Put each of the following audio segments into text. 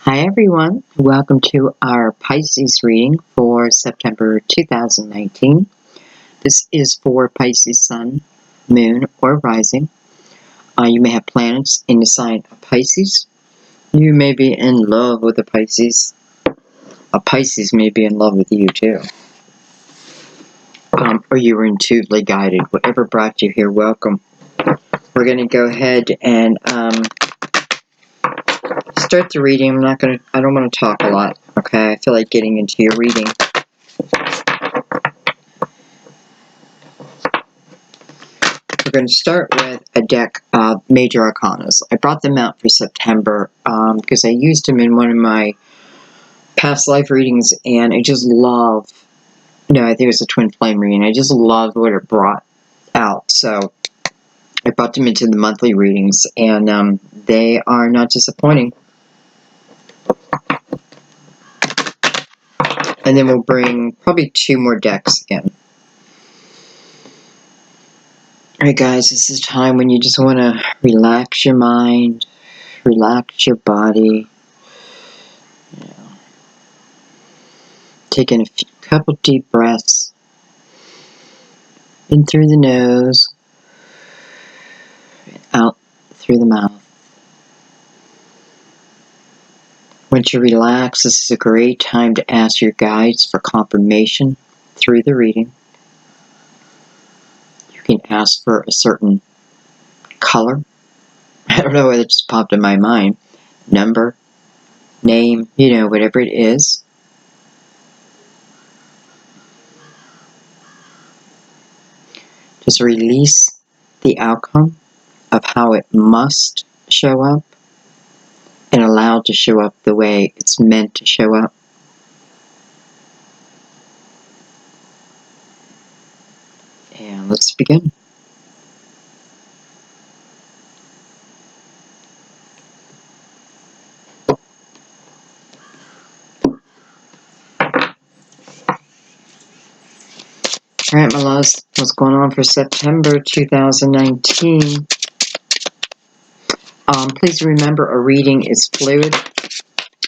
Hi everyone, welcome to our Pisces reading for September 2019. This is for Pisces Sun, Moon, or Rising. You may have planets in the sign of Pisces. You may be in love with a Pisces. A Pisces may be in love with you too. Or you were intuitively guided. Whatever brought you here, welcome. We're going to go ahead and start the reading. I don't want to talk a lot, okay? I feel like getting into your reading. We're going to start with a deck of Major Arcanas. I brought them out for September because I used them in one of my past life readings, and I just love, I think it was a twin flame reading. I just loved what it brought out. So I brought them into the monthly readings, and they are not disappointing. And then we'll bring probably 2 more decks again. Alright guys, this is a time when you just want to relax your mind, relax your body. Taking a couple deep breaths in through the nose, out through the mouth. Once you relax, this is a great time to ask your guides for confirmation through the reading. You can ask for a certain color. I don't know whether it just popped in my mind. Number, name, whatever it is. Just release the outcome of how it must show up and allow it to show up the way it's meant to show up. And let's begin. Alright, my loves, what's going on for September 2019? Please remember, a reading is fluid.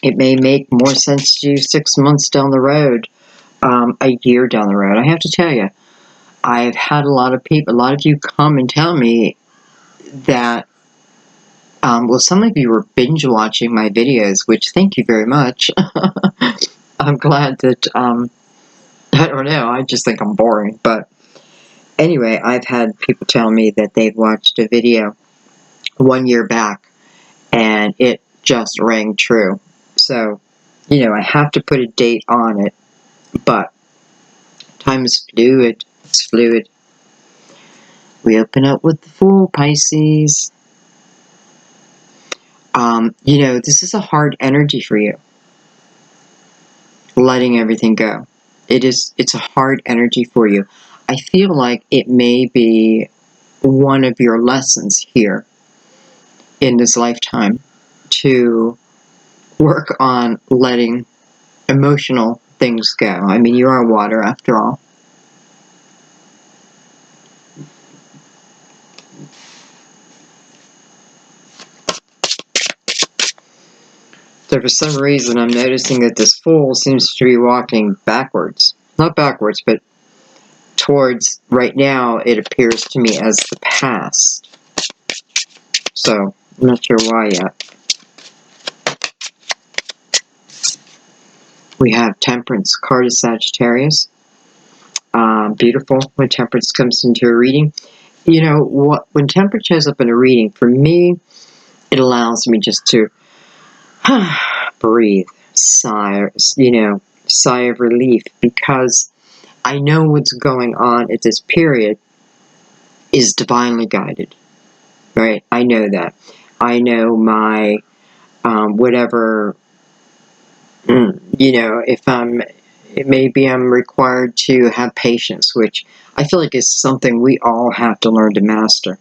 It may make more sense to you 6 months down the road, a year down the road. I have to tell you, I've had a lot of you come and tell me that, some of you were binge watching my videos, which thank you very much. I'm glad that, I don't know, I just think I'm boring, but anyway, I've had people tell me that they've watched a video 1 year back and it just rang true. So, I have to put a date on it, but time is fluid. It's fluid. We open up with the Fool, Pisces. This is a hard energy for you. Letting everything go. It's a hard energy for you. I feel like it may be one of your lessons here in this lifetime to work on letting emotional things go. I mean, you are water after all. So for some reason, I'm noticing that this Fool seems to be walking backwards. Not backwards, but towards, right now, it appears to me as the past. So, I'm not sure why yet. We have Temperance, card of Sagittarius. Beautiful when Temperance comes into a reading. When Temperance shows up in a reading, for me, it allows me just to breathe, sigh, sigh of relief, because I know what's going on at this period is divinely guided, right? I know that. I know my, whatever, maybe I'm required to have patience, which I feel like is something we all have to learn to master.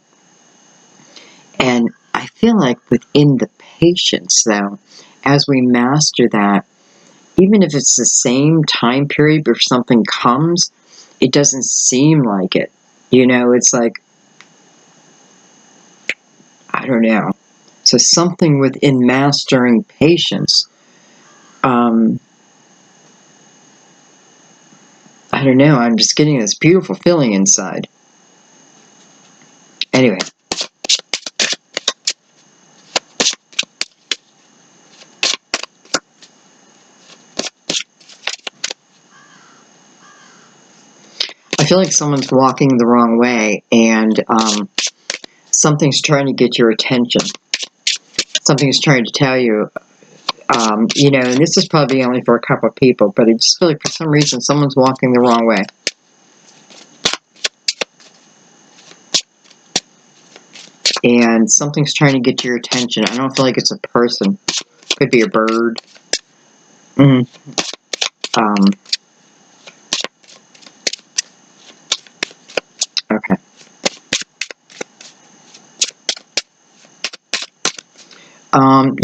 And I feel like within the patience, though, as we master that, even if it's the same time period where something comes, it doesn't seem like it. It's like, I don't know. So something within mastering patience I don't know, I'm just getting this beautiful feeling inside. Anyway. I feel like someone's walking the wrong way, and something's trying to get your attention. Something's trying to tell you, you know, and this is probably only for a couple of people, but I just feel like for some reason someone's walking the wrong way. And something's trying to get your attention. I don't feel like it's a person. Could be a bird. Okay.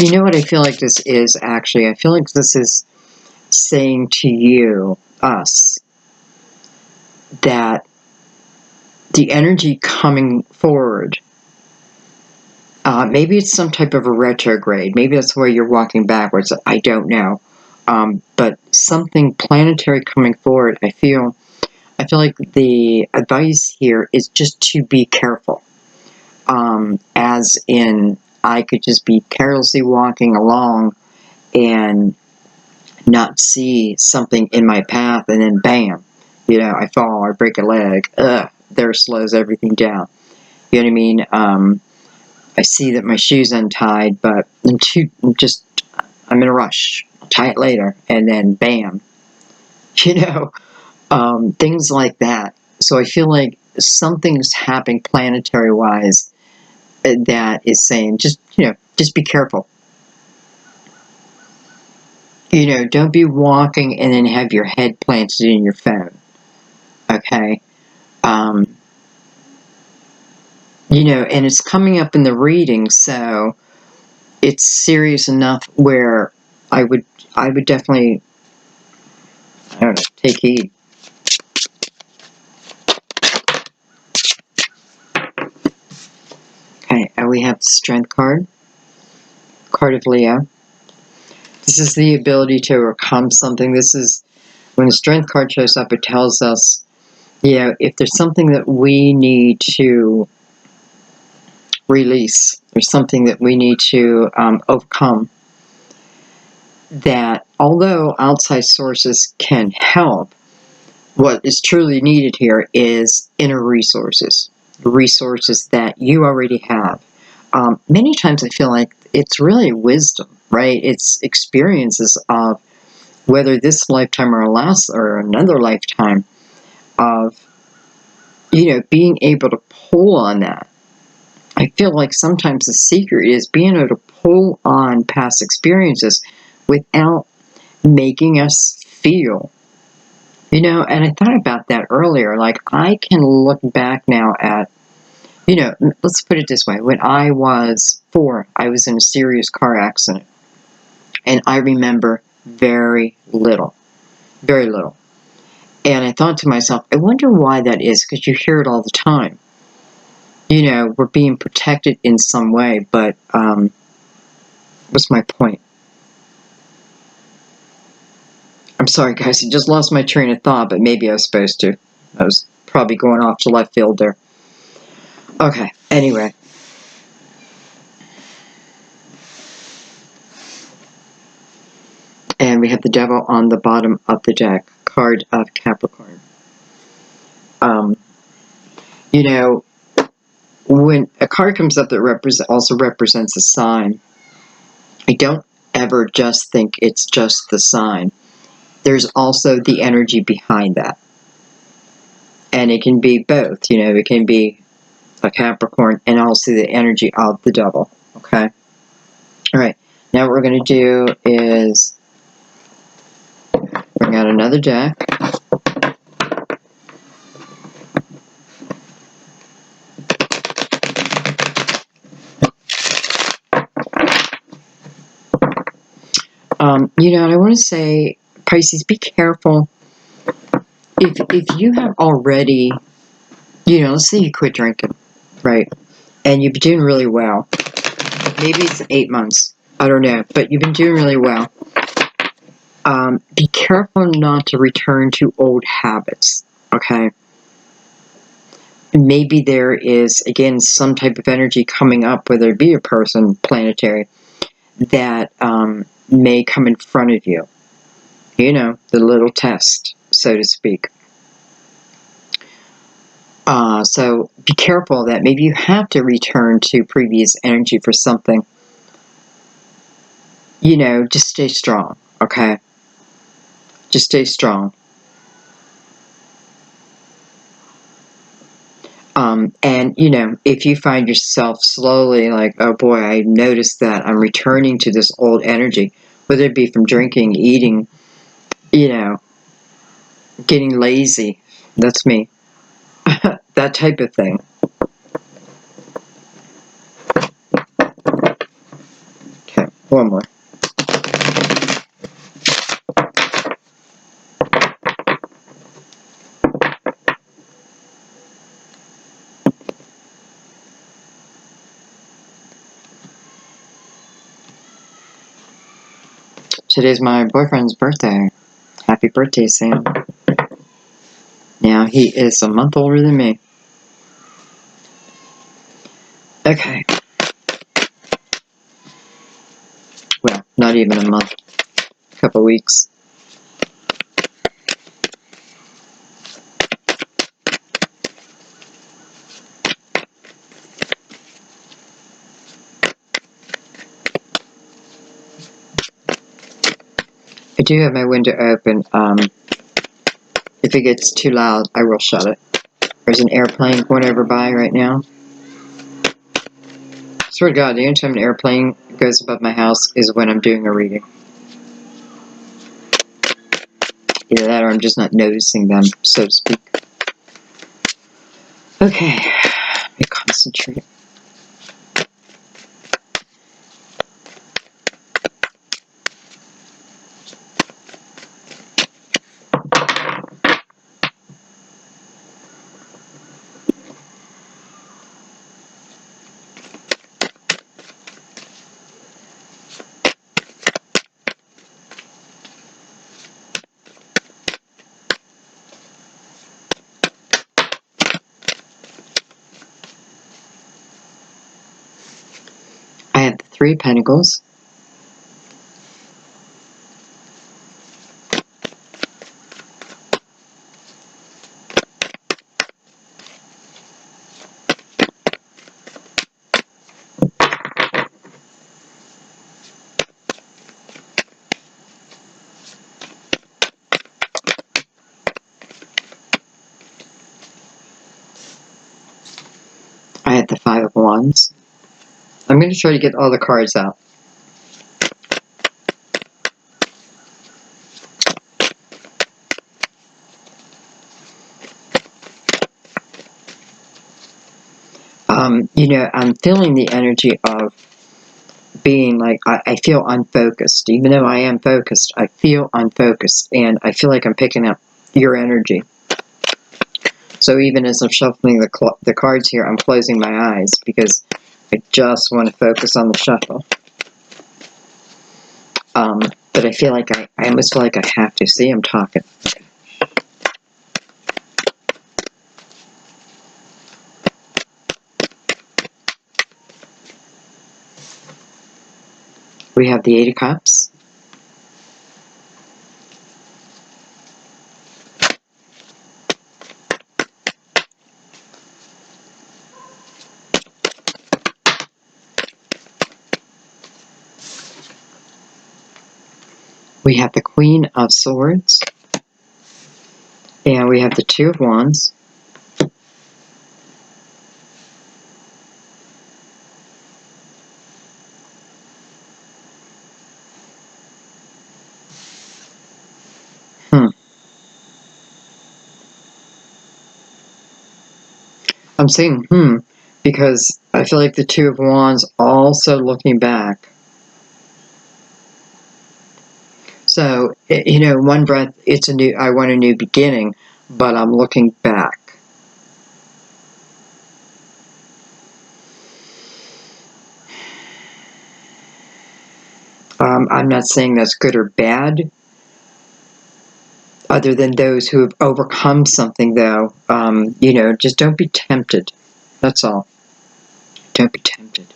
You know what I feel like this is, actually? I feel like this is saying to you, us, that the energy coming forward, maybe it's some type of a retrograde. Maybe that's where you're walking backwards. I don't know. But something planetary coming forward, I feel like the advice here is just to be careful. As in, I could just be carelessly walking along and not see something in my path, and then bam, you know, I fall or break a leg. There slows everything down. You know what I mean? I see that my shoe's untied, but I'm in a rush. I'll tie it later, and then bam, you know, things like that. So I feel like something's happening planetary-wise that is saying, just be careful. You know, don't be walking and then have your head planted in your phone. Okay? You know, and it's coming up in the reading, so it's serious enough where I would definitely, I don't know, take heed. Okay, and we have the Strength card of Leo. This is the ability to overcome something. This is, when the Strength card shows up, it tells us, you know, if there's something that we need to release, there's something that we need to overcome, that although outside sources can help, what is truly needed here is inner resources that you already have. Many times I feel like it's really wisdom, right? It's experiences of, whether this lifetime or another lifetime, of, you know, being able to pull on that. I feel like sometimes the secret is being able to pull on past experiences without making us feel. You know, and I thought about that earlier. Like, I can look back now at, you know, let's put it this way. When I was 4, I was in a serious car accident. And I remember very little. Very little. And I thought to myself, I wonder why that is, because you hear it all the time. You know, we're being protected in some way, but what's my point? I'm sorry, guys, I just lost my train of thought, but maybe I was supposed to. I was probably going off to left field there. Okay, anyway. And we have the Devil on the bottom of the deck, card of Capricorn. You know, when a card comes up that also represents a sign, I don't ever just think it's just the sign. There's also the energy behind that. And it can be both, you know, it can be a Capricorn and also the energy of the Devil, okay? All right, now what we're going to do is bring out another deck. You know, and I want to say, Pisces, be careful. If you have already, you know, let's say you quit drinking, right? And you've been doing really well. Maybe it's 8 months. I don't know. But you've been doing really well. Be careful not to return to old habits, okay? Maybe there is, again, some type of energy coming up, whether it be a person, planetary, that may come in front of you. You know, the little test, so to speak. So be careful that maybe you have to return to previous energy for something. You know, just stay strong, okay? Just stay strong. And, you know, if you find yourself slowly like, oh boy, I noticed that I'm returning to this old energy, whether it be from drinking, eating, you know, getting lazy, that's me, that type of thing. Okay, one more. Today's my boyfriend's birthday. Happy birthday, Sam. Now, he is a month older than me. Okay. Well, not even a month. A couple weeks. I do have my window open. If it gets too loud, I will shut it. There's an airplane going over by right now. Swear to God, the only time an airplane goes above my house is when I'm doing a reading. Either that or I'm just not noticing them, so to speak. Okay, let me concentrate. I have the Three of Pentacles. I have the Five of Wands. I'm going to try to get all the cards out. You know, I'm feeling the energy of being like, I feel unfocused. Even though I am focused, I feel unfocused. And I feel like I'm picking up your energy. So even as I'm shuffling the cards here, I'm closing my eyes because I just want to focus on the shuffle. But I feel like I almost feel like I have to. See, I'm talking. We have the Eight of Cups. We have the Queen of Swords. And we have the Two of Wands. I'm saying because I feel like the Two of Wands also looking back. So, you know, one breath, I want a new beginning, but I'm looking back. I'm not saying that's good or bad, Other than those who have overcome something, though, just don't be tempted. That's all. Don't be tempted.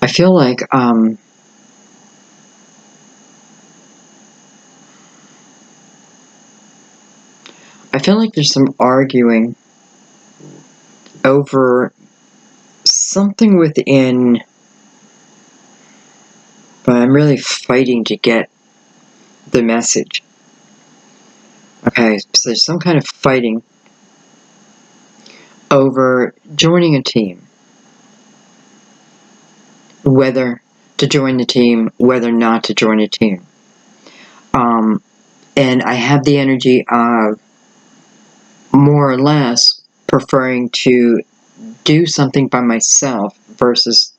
I feel like there's some arguing over something within, but I'm really fighting to get the message. Okay, so there's some kind of fighting over joining a team. Whether to join the team, whether not to join a team. And I have the energy of more or less preferring to do something by myself versus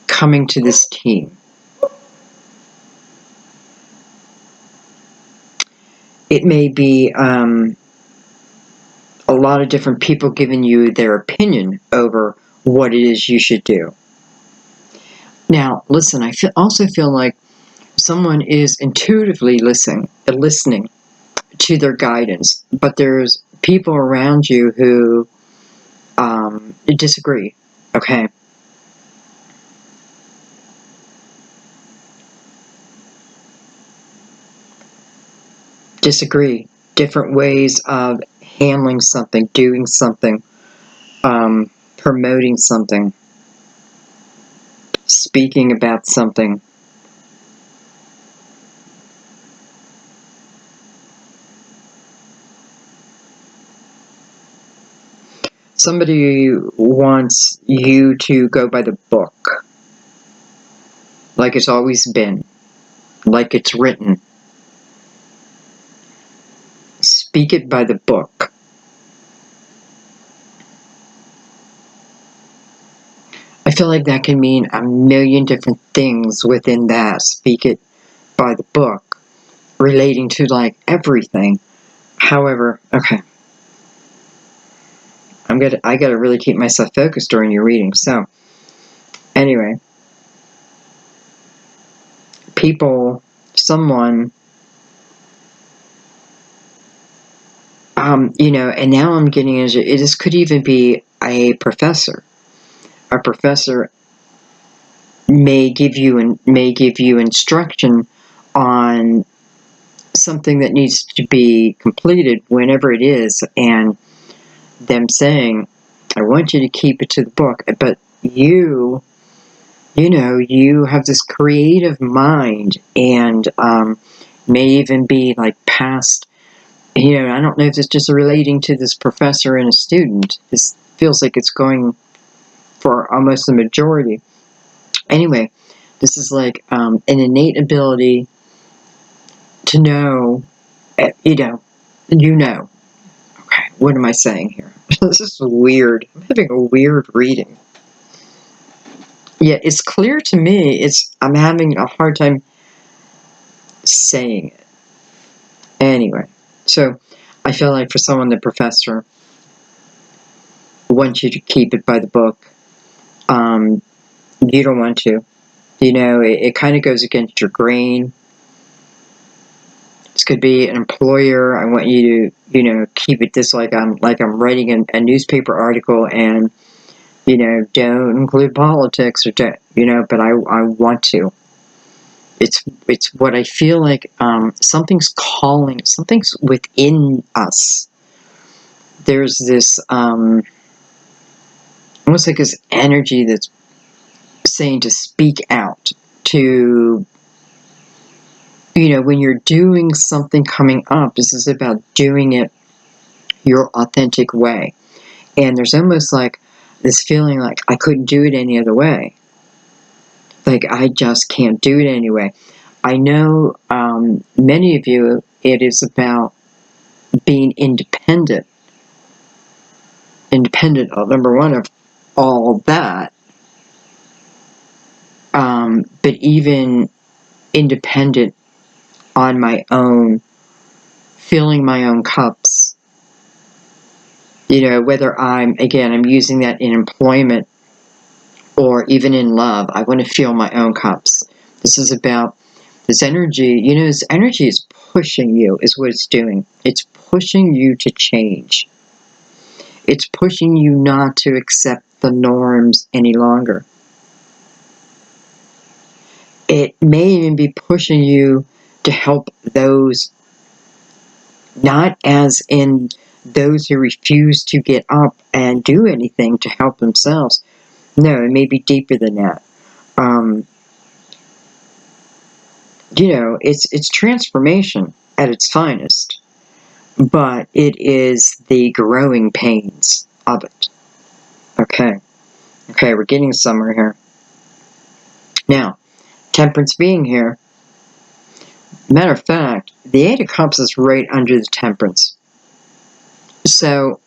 coming to this team. It may be a lot of different people giving you their opinion over what it is you should do. Now, listen, I also feel like someone is intuitively listening to their guidance, but there's people around you who disagree. Okay. Disagree. Different ways of handling something, doing something, promoting something, speaking about something. Somebody wants you to go by the book, like it's always been, like it's written. Speak it by the book. I feel like that can mean a million different things within that. Speak it by the book, relating to like everything. However, okay. I gotta really keep myself focused during your reading. So, anyway, someone, and now I'm getting into it. This could even be a professor. A professor may give you instruction on something that needs to be completed whenever it is, and them saying, "I want you to keep it to the book," but you have this creative mind, and may even be like past, I don't know if it's just relating to this professor and a student. This feels like it's going for almost the majority. Anyway, this is like an innate ability to know, Okay, what am I saying here? This is weird. I'm having a weird reading. Yeah, it's clear to me. I'm having a hard time saying it. Anyway, so I feel like for someone, the professor wants you to keep it by the book. You don't want to. It kind of goes against your grain. This could be an employer. I want you to, keep it this like I'm writing a newspaper article, and don't include politics, or don't, but I want to. It's what I feel like. Something's calling. Something's within us. There's this almost like this energy that's saying to speak out, to when you're doing something coming up. This is about doing it your authentic way, and there's almost like this feeling like I couldn't do it any other way. Like I just can't do it anyway. I know many of you, it is about being independent of, number one, of all that, but even independent on my own, filling my own cups, whether I'm using that in employment or even in love. I want to feel my own cups. This is about this energy. This energy is pushing you, is what it's doing. It's pushing you to change. It's pushing you not to accept the norms any longer. It may even be pushing you to help those, not as in those who refuse to get up and do anything to help themselves. No, it may be deeper than that. It's transformation at its finest, but it is the growing pains of it. Okay, we're getting somewhere here. Now, Temperance being here, matter of fact, the Eight of Cups is right under the Temperance. So,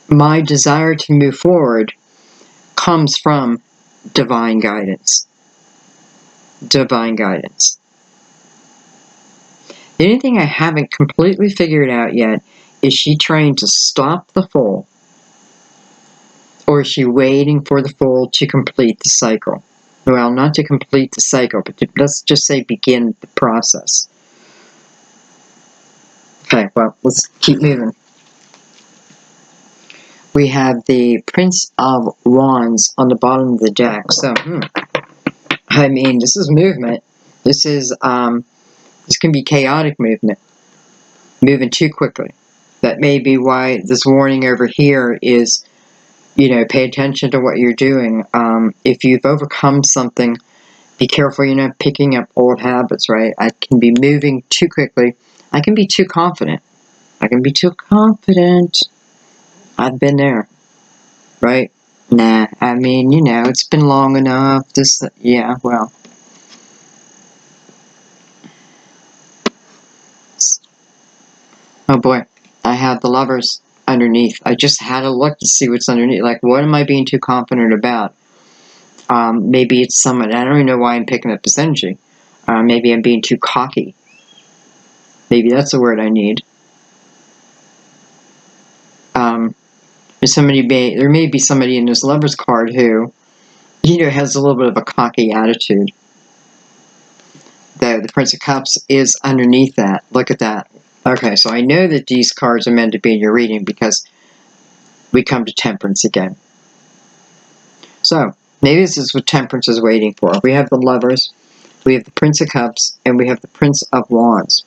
my desire to move forward comes from divine guidance. Divine guidance. The only thing I haven't completely figured out yet is she trying to stop the foal, or is she waiting for the foal to complete the cycle? Well, not to complete the cycle, but let's just say begin the process. Okay, well, let's keep moving. We have the Prince of Wands on the bottom of the deck. So, this is movement. This can be chaotic movement. Moving too quickly. That may be why this warning over here is, pay attention to what you're doing. If you've overcome something, be careful you're not picking up old habits, right? I can be moving too quickly. I can be too confident. I've been there, right? Nah, it's been long enough. Oh boy, I have the Lovers underneath. I just had to look to see what's underneath. Like, what am I being too confident about? Maybe it's someone, I don't even know why I'm picking up this energy. Maybe I'm being too cocky. Maybe that's the word I need. There may be somebody in this Lovers card who, has a little bit of a cocky attitude. The Prince of Cups is underneath that. Look at that. Okay, so I know that these cards are meant to be in your reading because we come to Temperance again. So, maybe this is what Temperance is waiting for. We have the Lovers, we have the Prince of Cups, and we have the Prince of Wands.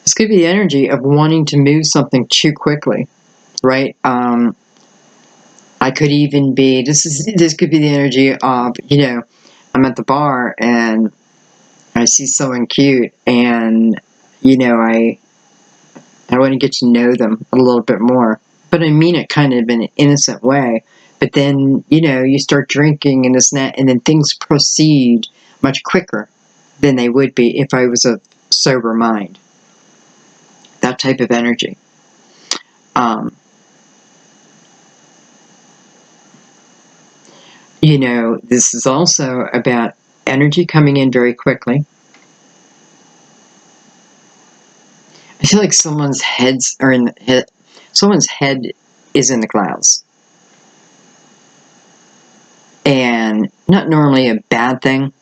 This could be the energy of wanting to move something too quickly, right? I could even be, this could be the energy of, I'm at the bar and I see someone cute and, I want to get to know them a little bit more. But I mean it kind of in an innocent way. But then, you start drinking and this and that, and then things proceed much quicker than they would be if I was a sober mind. That type of energy. This is also about energy coming in very quickly. I feel like someone's head is in the clouds. And not normally a bad thing,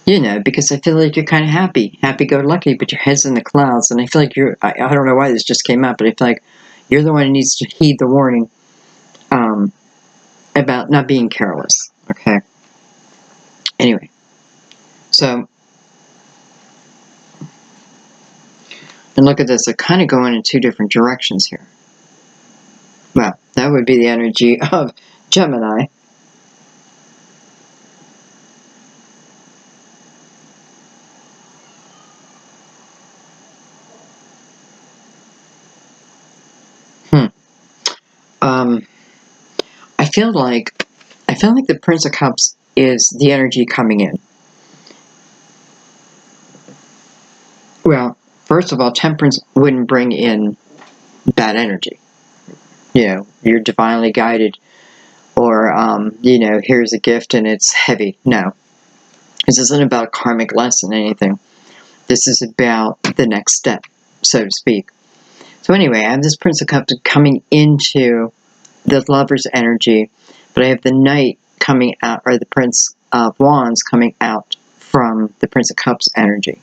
because I feel like you're kind of happy-go-lucky, but your head's in the clouds, and I feel like I don't know why this just came up, but I feel like you're the one who needs to heed the warning about not being careless, okay? Anyway, so, and look at this, they're kind of going in two different directions here. Well, that would be the energy of Gemini. I feel like the Prince of Cups is the energy coming in. Well, first of all, Temperance wouldn't bring in bad energy. You're divinely guided, or, here's a gift and it's heavy. No. This isn't about a karmic lesson, anything. This is about the next step, so to speak. So anyway, I have this Prince of Cups coming into the Lover's energy, but I have the Knight coming out, or the Prince of Wands coming out from the Prince of Cups energy.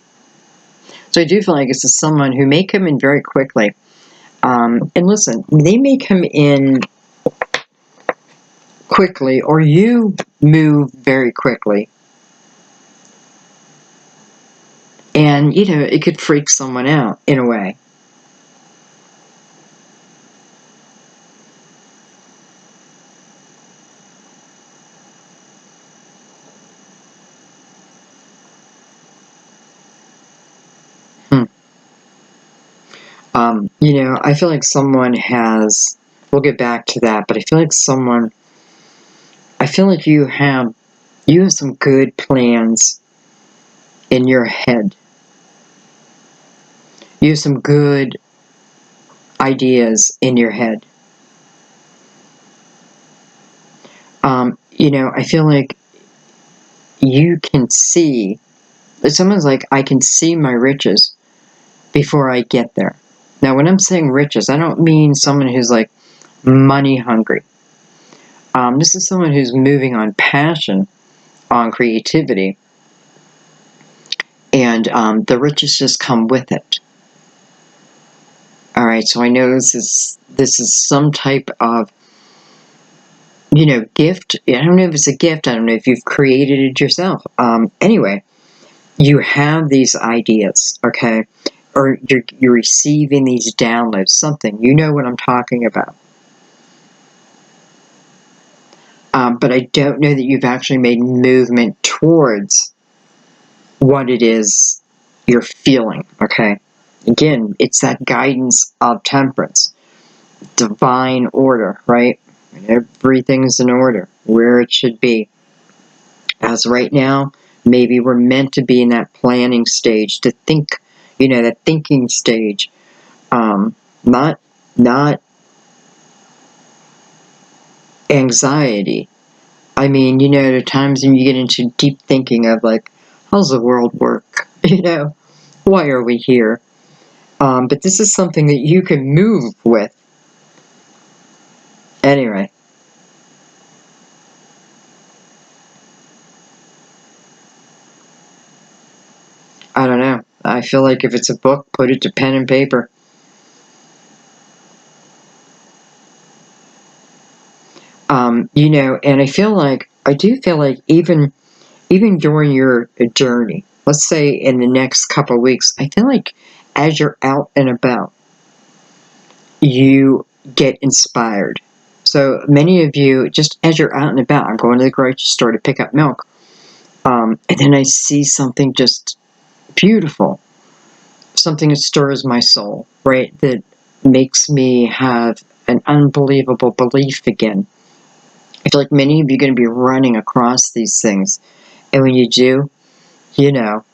So I do feel like this is someone who may come in very quickly. And listen, they may come in quickly, or you move very quickly. And, you know, it could freak someone out in a way. You know, I feel like someone has, we'll get back to that, but I feel like you have some good plans in your head. You have some good ideas in your head. You know, I feel like you can see, someone's like, I can see my riches before I get there. Now, when I'm saying riches, I don't mean someone who's like money hungry. This is someone who's moving on passion, on creativity, and the riches just come with it. All right, so I know this is some type of, you know, gift. I don't know if it's a gift. I don't know if you've created it yourself. Anyway, you have these ideas, okay, or you're receiving these downloads. Something, you know what I'm talking about. But I don't know that you've actually made movement towards what it is you're feeling, okay? Again, it's that guidance of temperance, divine order, right? Everything's in order, where it should be. As right now, maybe we're meant to be in that planning stage, to think, you know, that thinking stage. Not anxiety. I mean, you know, there are times when you get into deep thinking of like, how's the world work? You know, why are we here? But this is something that you can move with. Anyway. I don't know. I feel like if it's a book, put it to pen and paper. You know, and I do feel like even during your journey, let's say in the next couple of weeks, I feel like as you're out and about, you get inspired. So many of you, just as you're out and about, I'm going to the grocery store to pick up milk, and then I see something just beautiful, something that stirs my soul, right? That makes me have an unbelievable belief again. I feel like many of you are going to be running across these things. And when you do, you know,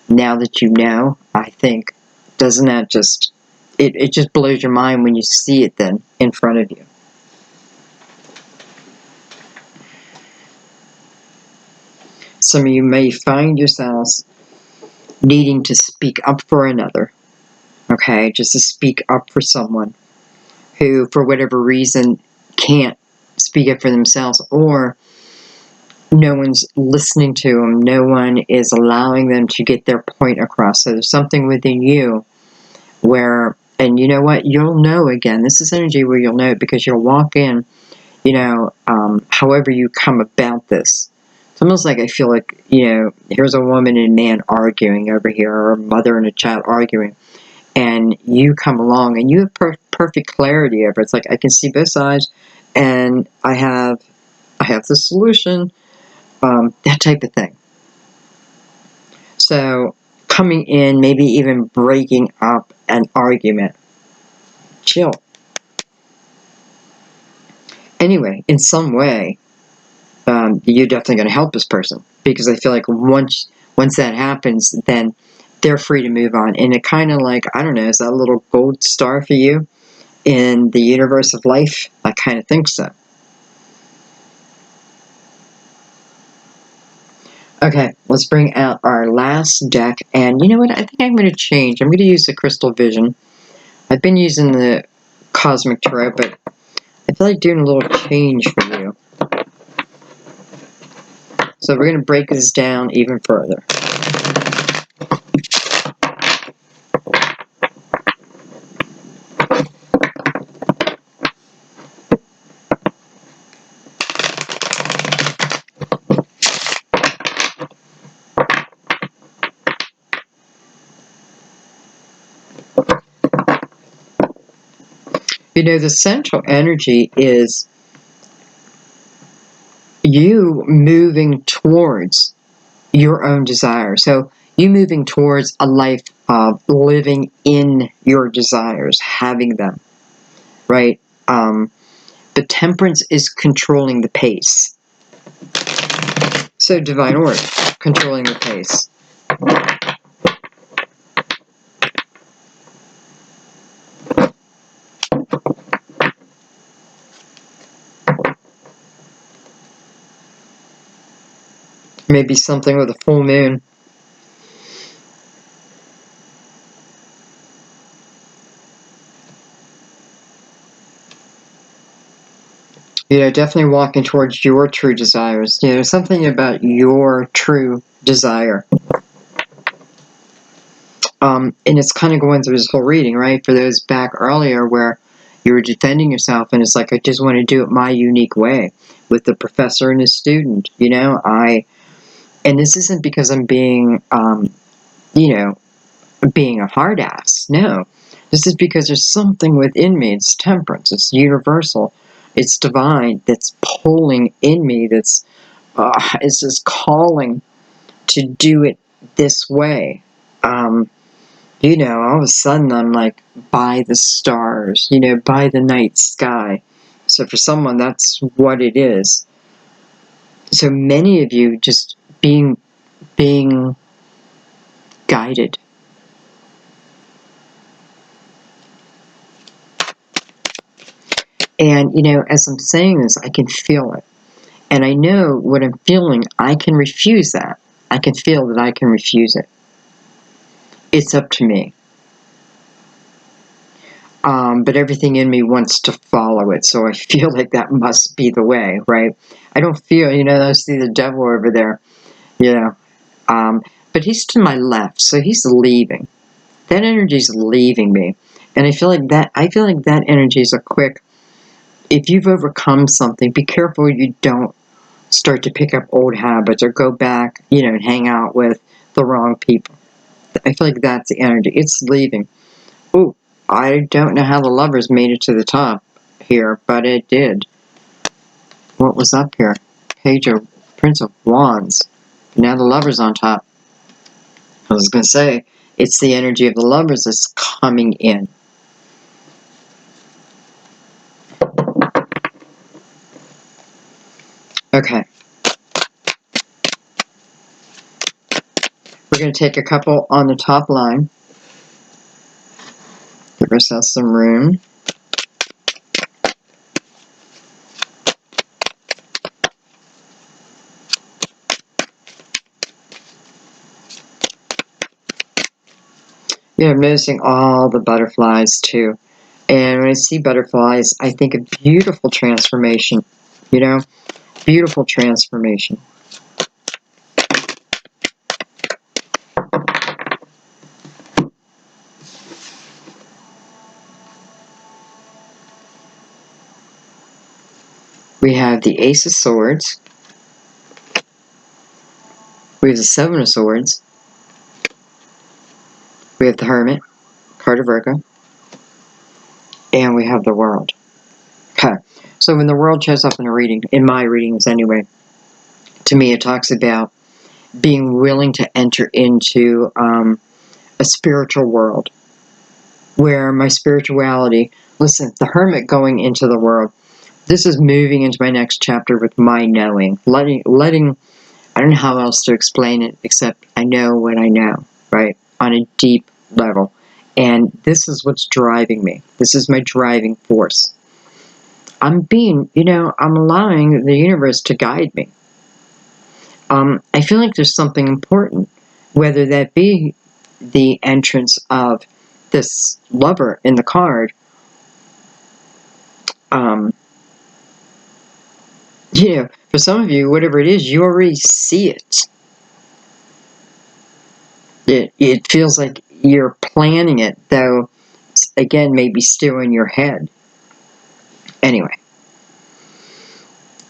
now that you know, I think, doesn't that just, it just blows your mind when you see it then in front of you. Some of you may find yourselves needing to speak up for another, okay? Just to speak up for someone who, for whatever reason, can't speak up for themselves, or no one's listening to them, no one is allowing them to get their point across. So there's something within you where, and you know what, you'll know again, this is energy where you'll know, because you'll walk in, you know, however you come about this. It's almost like I feel like, you know, here's a woman and man arguing over here, or a mother and a child arguing, and you come along and you have perfect clarity over it. It's like, I can see both sides, and I have the solution, that type of thing. So coming in, maybe even breaking up an argument. Chill. Anyway, in some way, you're definitely going to help this person, because I feel like once that happens, then they're free to move on. And it kind of like, I don't know, is that a little gold star for you in the universe of life? I kind of think so. Okay, let's bring out our last deck. And you know what? I think I'm going to change. I'm going to use the Crystal Vision. I've been using the Cosmic Tarot, but I feel like doing a little change for you. So we're going to break this down even further. You know, the central energy is you moving towards your own desire. So you moving towards a life of living in your desires, having them, right? The temperance is controlling the pace. So divine order, controlling the pace. Maybe something with a full moon. You know, definitely walking towards your true desires. You know, something about your true desire. And it's kind of going through this whole reading, right? For those back earlier where you were defending yourself, and it's like, I just want to do it my unique way with the professor and the student. You know, and this isn't because I'm being, you know, being a hard ass. No, this is because there's something within me. It's temperance. It's universal. It's divine. That's pulling in me. That's it's just calling to do it this way. You know, all of a sudden I'm like, by the stars, you know, by the night sky. So for someone, that's what it is. So many of you just being guided. And, you know, as I'm saying this, I can feel it. And I know what I'm feeling, I can refuse that. I can feel that I can refuse it. It's up to me. But everything in me wants to follow it, so I feel like that must be the way, right? I don't feel, you know, I see the devil over there, you know, but he's to my left, so he's leaving. That energy's leaving me, and I feel like that energy is a quick. If you've overcome something, be careful you don't start to pick up old habits or go back, you know, and hang out with the wrong people. I feel like that's the energy. It's leaving. Ooh, I don't know how the Lovers made it to the top here, but it did. What was up here? Page of Prince of Wands. Now the Lovers on top. I was going to say, it's the energy of the Lovers that's coming in. Okay. We're going to take a couple on the top line. Give ourselves some room. Yeah, I'm noticing all the butterflies too. And when I see butterflies, I think of beautiful transformation. You know, beautiful transformation. We have the Ace of Swords. We have the Seven of Swords. We have the Hermit, card of Virgo. And we have the World. Okay. So when the World shows up in a reading, in my readings anyway, to me it talks about being willing to enter into a spiritual world where my spirituality, listen, the Hermit going into the world, this is moving into my next chapter with my knowing, letting, I don't know how else to explain it except I know what I know, right? On a deep level. And this is what's driving me. This is my driving force. I'm being, you know, I'm allowing the universe to guide me. I feel like there's something important, whether that be the entrance of this lover in the card, you know, for some of you, whatever it is, you already see it. It feels like you're planning it, though, again, maybe still in your head. Anyway.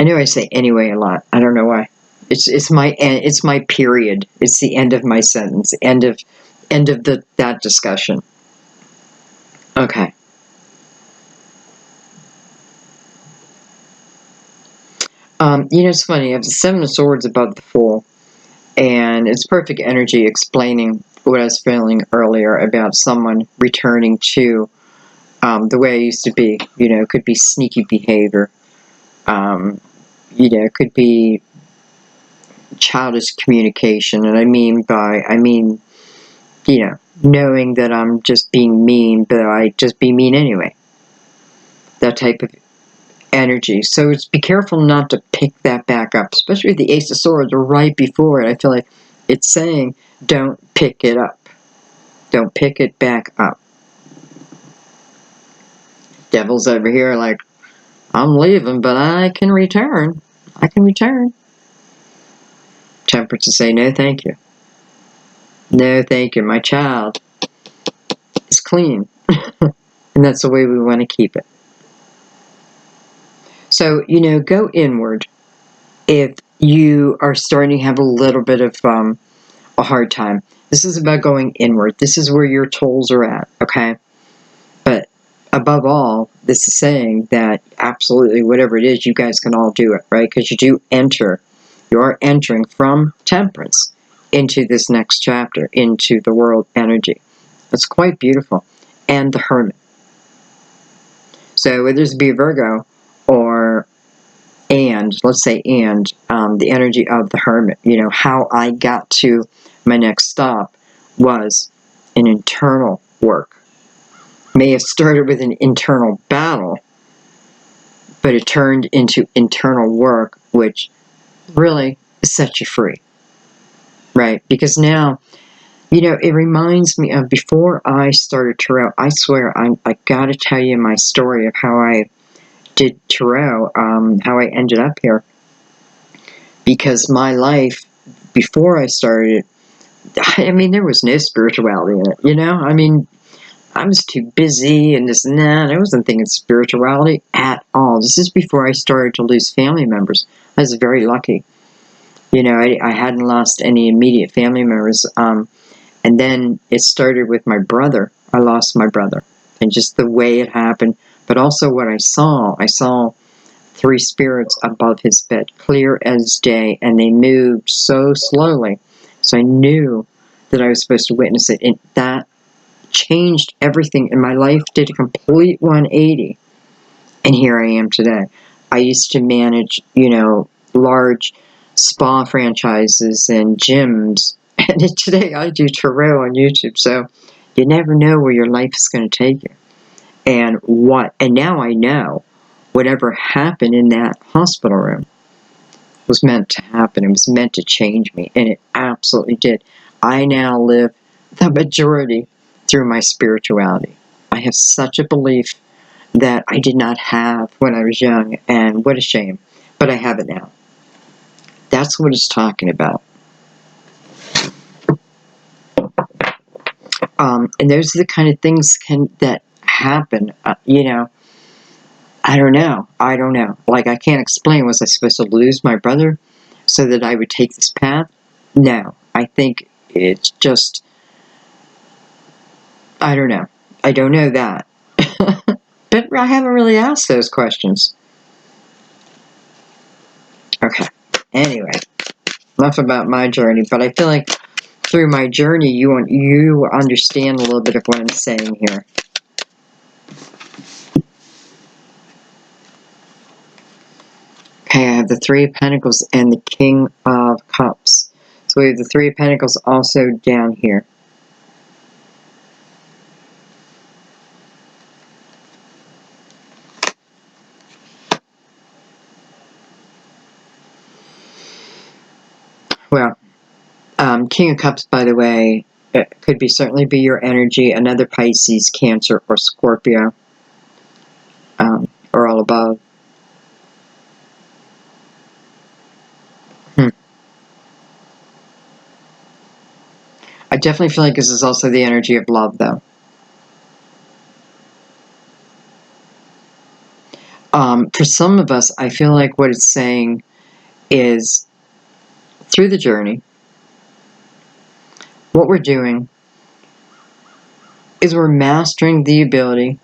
I know I say anyway a lot. I don't know why. It's my period. It's the end of my sentence. End of that discussion. Okay. You know, it's funny. I have the Seven of Swords above the Fool, and it's perfect energy explaining what I was feeling earlier about someone returning to the way I used to be. You know, it could be sneaky behavior. You know, it could be childish communication, and I mean, you know, knowing that I'm just being mean, but I just be mean anyway. That type of energy. So it's be careful not to pick that back up, especially the Ace of Swords right before it. I feel like it's saying, don't pick it up. Don't pick it back up. Devil's over here like, I'm leaving, but I can return. I can return. Temperance to say, no thank you. No thank you. My child is clean. And that's the way we want to keep it. So, you know, go inward if you are starting to have a little bit of a hard time. This is about going inward. This is where your tools are at, okay? But above all, this is saying that absolutely whatever it is, you guys can all do it, right? Because you are entering from Temperance into this next chapter, into the world energy. It's quite beautiful. And the Hermit. So whether it be Virgo or let's say the energy of the Hermit, you know, how I got to my next stop was an internal work. May have started with an internal battle, but it turned into internal work, which really set you free, right? Because now, you know, it reminds me of before I started tarot. I swear, I got to tell you my story of how I did tarot, how I ended up here. Because my life, before I started, I mean, there was no spirituality in it, you know? I mean, I was too busy and this and that. I wasn't thinking spirituality at all. This is before I started to lose family members. I was very lucky. You know, I hadn't lost any immediate family members. And then it started with my brother. I lost my brother. And just the way it happened. But also what I saw 3 spirits above his bed, clear as day, and they moved so slowly. So I knew that I was supposed to witness it, and that changed everything in my life, did a complete 180, and here I am today. I used to manage, you know, large spa franchises and gyms, and today I do tarot on YouTube, so you never know where your life is going to take you. And now I know whatever happened in that hospital room was meant to happen. It was meant to change me, and it absolutely did. I now live the majority through my spirituality. I have such a belief that I did not have when I was young, and what a shame, but I have it now. That's what it's talking about. And those are the kind of things that happen, you know. I don't know. Like, I can't explain. Was I supposed to lose my brother so that I would take this path? No. I think it's just, I don't know. I don't know that. But I haven't really asked those questions. Okay. Anyway, enough about my journey. But I feel like through my journey, you understand a little bit of what I'm saying here. Okay, I have the 3 of Pentacles and the King of Cups. So we have the 3 of Pentacles also down here. Well, King of Cups, by the way, It could be certainly be your energy, another Pisces, Cancer, or Scorpio, or all above. I definitely feel like this is also the energy of love, though. For some of us, I feel like what it's saying is through the journey, what we're doing is we're mastering the ability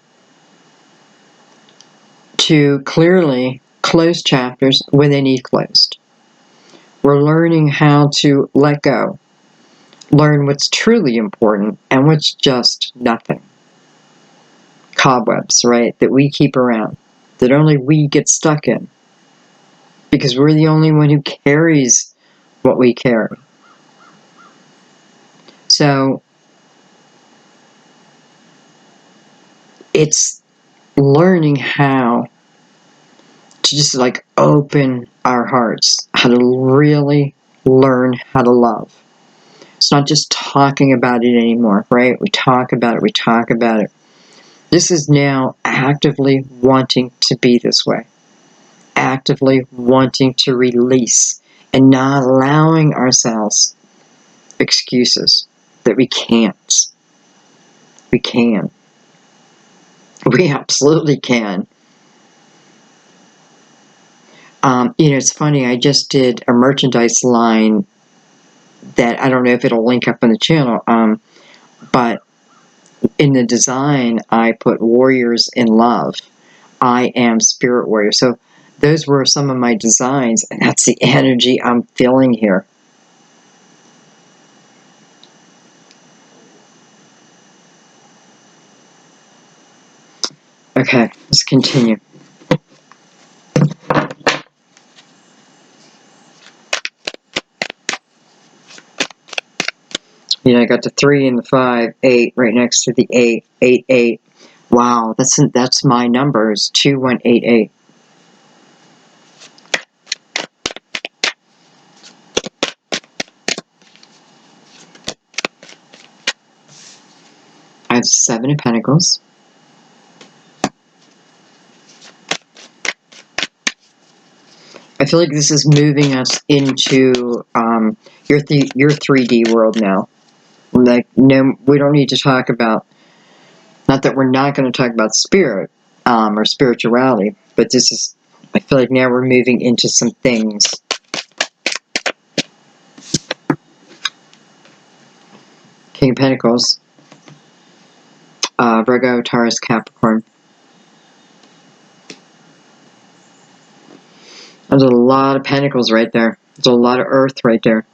to clearly close chapters when they need closed. We're learning how to let go, learn what's truly important and what's just nothing. Cobwebs, right, that we keep around, that only we get stuck in, because we're the only one who carries what we carry. So it's learning how to just like open our hearts, how to really learn how to love. It's not just talking about it anymore, right? We talk about it, we talk about it. This is now actively wanting to be this way, actively wanting to release and not allowing ourselves excuses that we can't. We can. We absolutely can. It's funny, I just did a merchandise line that I don't know if it'll link up on the channel, but in the design, I put Warriors in Love. I am Spirit Warrior. So those were some of my designs, and that's the energy I'm feeling here. Okay, let's continue. I got the 3 and the 5, 8 right next to the 8, 8, 8. Wow, that's my numbers, 2, 1, 8, 8. I have 7 of Pentacles. I feel like this is moving us into your 3D world now. Like, no, we don't need to talk about, not that we're not going to talk about spirit or spirituality, but this is, I feel like now we're moving into some things. King of Pentacles, Virgo, Taurus, Capricorn. There's a lot of Pentacles right there. There's a lot of Earth right there.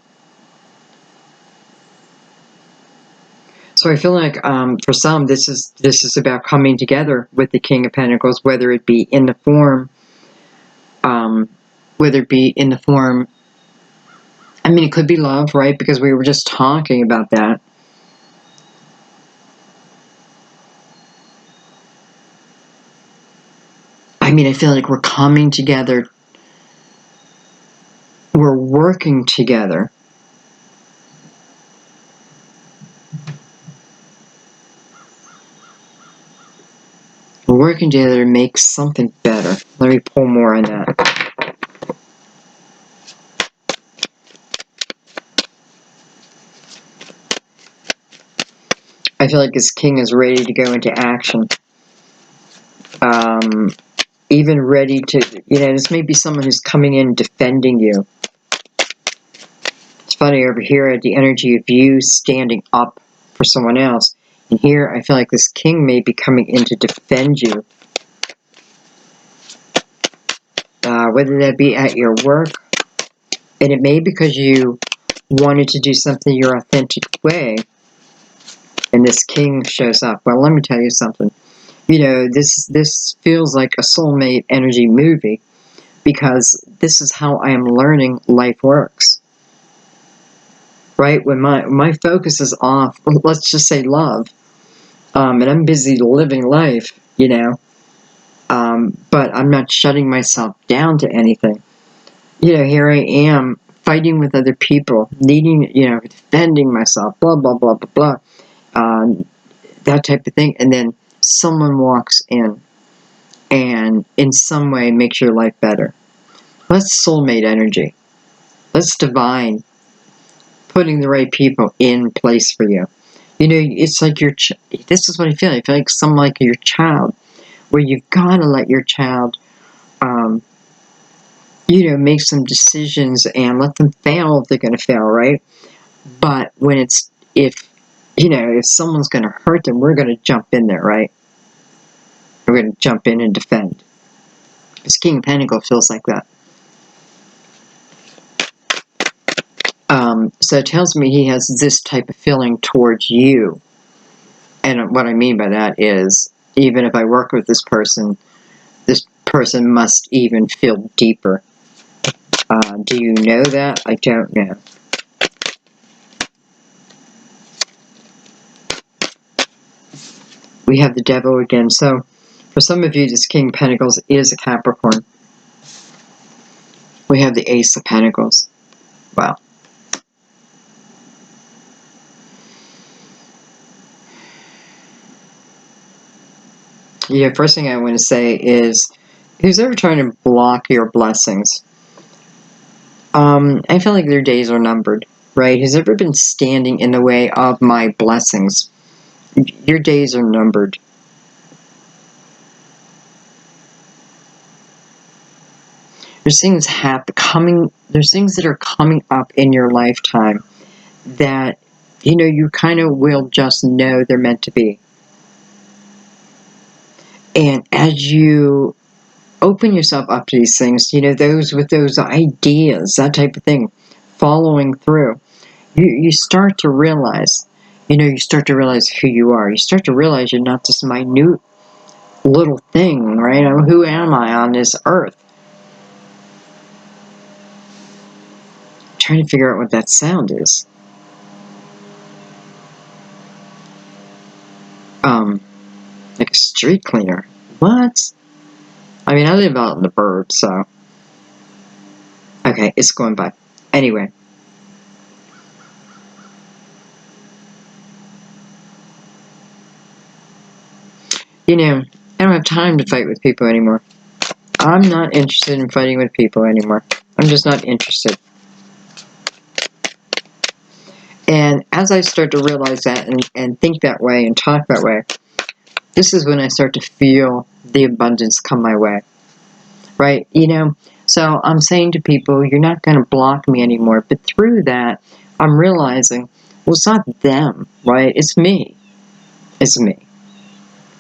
So I feel like for some, this is about coming together with the King of Pentacles, whether it be in the form, I mean, it could be love, right? Because we were just talking about that. I mean, I feel like we're coming together. We're working together. We're working together to make something better. Let me pull more on that. I feel like this king is ready to go into action. Even ready to, this may be someone who's coming in defending you. It's funny, over here I had the energy of you standing up for someone else. And here I feel like this king may be coming in to defend you. Whether that be at your work, and it may be because you wanted to do something your authentic way, and this king shows up. Well, let me tell you something. This feels like a soulmate energy movie, because this is how I am learning life works. Right? When my focus is off, let's just say love, and I'm busy living life, but I'm not shutting myself down to anything. Here I am fighting with other people, needing, defending myself, blah, blah, blah, blah, blah, that type of thing. And then someone walks in and in some way makes your life better. That's soulmate energy. That's divine, putting the right people in place for you. It's like this is what I feel. I feel like something like your child, where you've got to let your child, make some decisions and let them fail if they're going to fail, right? But if someone's going to hurt them, we're going to jump in there, right? We're going to jump in and defend. This King of Pentacles feels like that. So it tells me he has this type of feeling towards you. And what I mean by that is, even if I work with this person must even feel deeper. Do you know that? I don't know. We have the Devil again. So for some of you, this King of Pentacles is a Capricorn. We have the Ace of Pentacles. Wow. Yeah, first thing I want to say is, who's ever trying to block your blessings? I feel like their days are numbered, right? Who's ever been standing in the way of my blessings? Your days are numbered. There's things there's things that are coming up in your lifetime that, you kind of will just know they're meant to be. And as you open yourself up to these things, those with those ideas, that type of thing, following through, you start to realize, you start to realize who you are. You start to realize you're not this minute little thing, right? Who am I on this earth? I'm trying to figure out what that sound is. Like a street cleaner. What? I mean, I live out in the burbs, so. Okay, it's going by. Anyway. I don't have time to fight with people anymore. I'm not interested in fighting with people anymore. I'm just not interested. And as I start to realize that and think that way and talk that way, this is when I start to feel the abundance come my way. Right? So I'm saying to people, you're not going to block me anymore. But through that, I'm realizing, well, it's not them, right? It's me. It's me.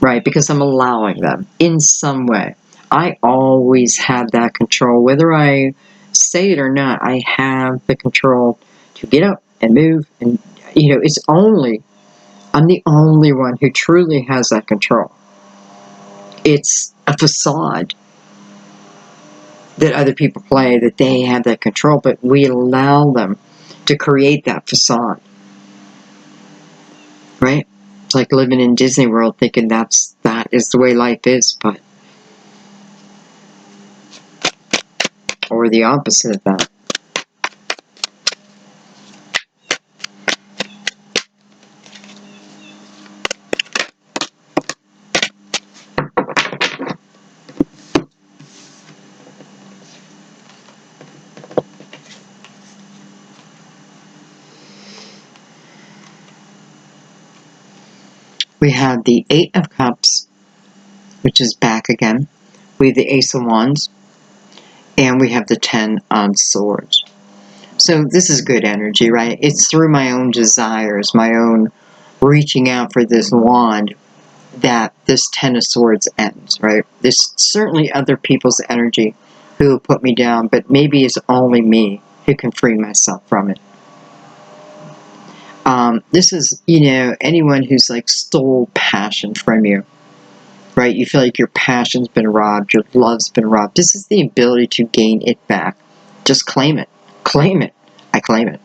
Right? Because I'm allowing them in some way. I always have that control. Whether I say it or not, I have the control to get up and move. And, I'm the only one who truly has that control. It's a facade that other people play, that they have that control, but we allow them to create that facade. Right? It's like living in Disney World thinking that is the way life is, or the opposite of that. We have the Eight of Cups, which is back again. We have the Ace of Wands, and we have the Ten of Swords. So this is good energy, right? It's through my own desires, my own reaching out for this wand, that this Ten of Swords ends, right? There's certainly other people's energy who put me down, but maybe it's only me who can free myself from it. This is, anyone who's like stole passion from you, right? You feel like your passion's been robbed, your love's been robbed. This is the ability to gain it back. Just claim it. Claim it. I claim it.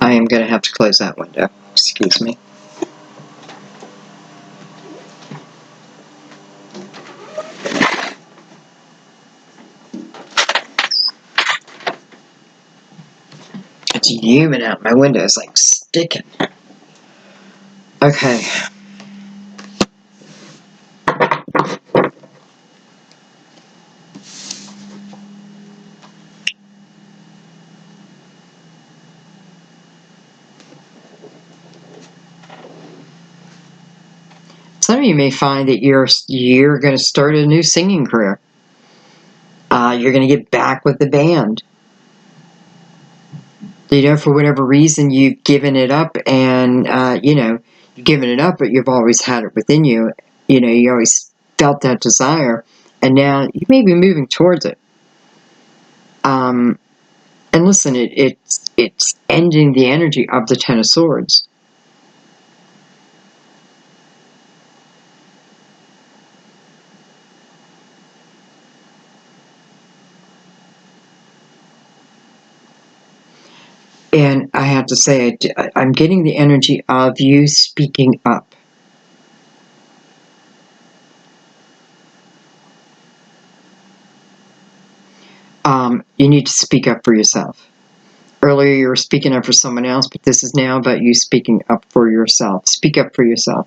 I am going to have to close that window. Excuse me. It's humid out my window. It's like sticking. Okay. Some of you may find that you're going to start a new singing career. You're going to get back with the band. For whatever reason, you've given it up, and, you've given it up, but you've always had it within you. You always felt that desire, and now you may be moving towards it. And listen, it's ending the energy of the Ten of Swords. And I have to say, I'm getting the energy of you speaking up. You need to speak up for yourself. Earlier you were speaking up for someone else, but this is now about you speaking up for yourself. Speak up for yourself.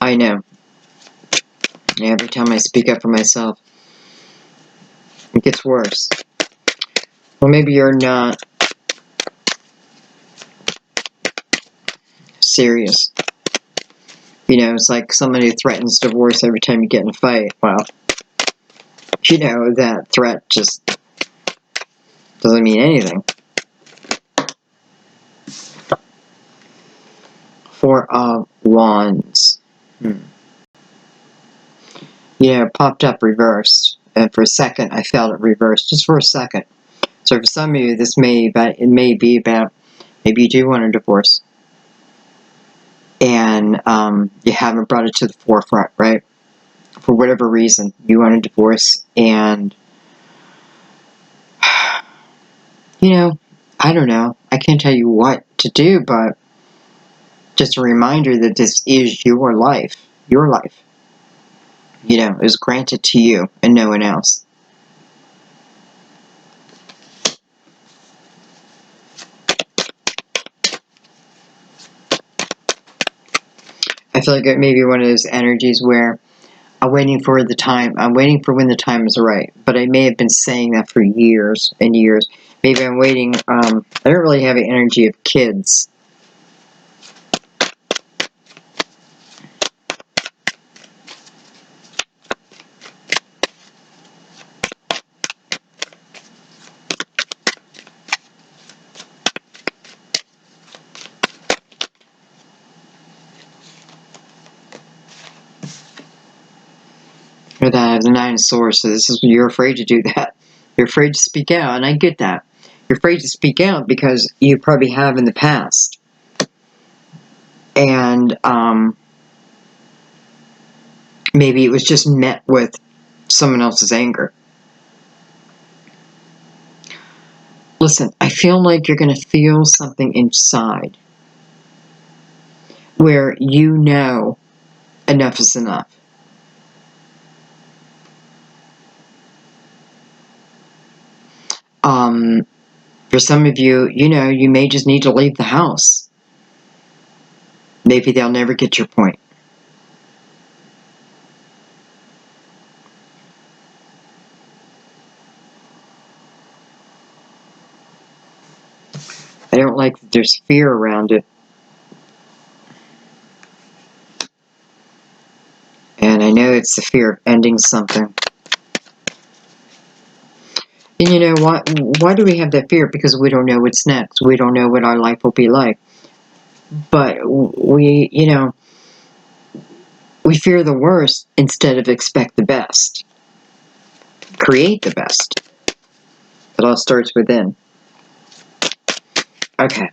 I know. Every time I speak up for myself, it gets worse. Well, maybe you're not serious. It's like somebody who threatens divorce every time you get in a fight. Well, that threat just doesn't mean anything. Four of Wands. It popped up reversed. And for a second, I felt it reversed. Just for a second. So for some of you, it may be about maybe you do want a divorce. And you haven't brought it to the forefront, right? For whatever reason, you want a divorce. And, I don't know. I can't tell you what to do, but just a reminder that this is your life. Your life. It was granted to you and no one else. I feel like it may be one of those energies where I'm waiting for when the time is right. But I may have been saying that for years and years. Maybe I'm waiting. I don't really have an energy of kids. Or that I have the Nine of Swords. So you're afraid to do that. You're afraid to speak out, and I get that. You're afraid to speak out because you probably have in the past. And maybe it was just met with someone else's anger. Listen, I feel like you're going to feel something inside where enough is enough. For some of you, you may just need to leave the house. Maybe they'll never get your point. I don't like that there's fear around it. And I know it's the fear of ending something. And you know what? Why do we have that fear? Because we don't know what's next. We don't know what our life will be like. But we fear the worst instead of expect the best. Create the best. It all starts within. Okay.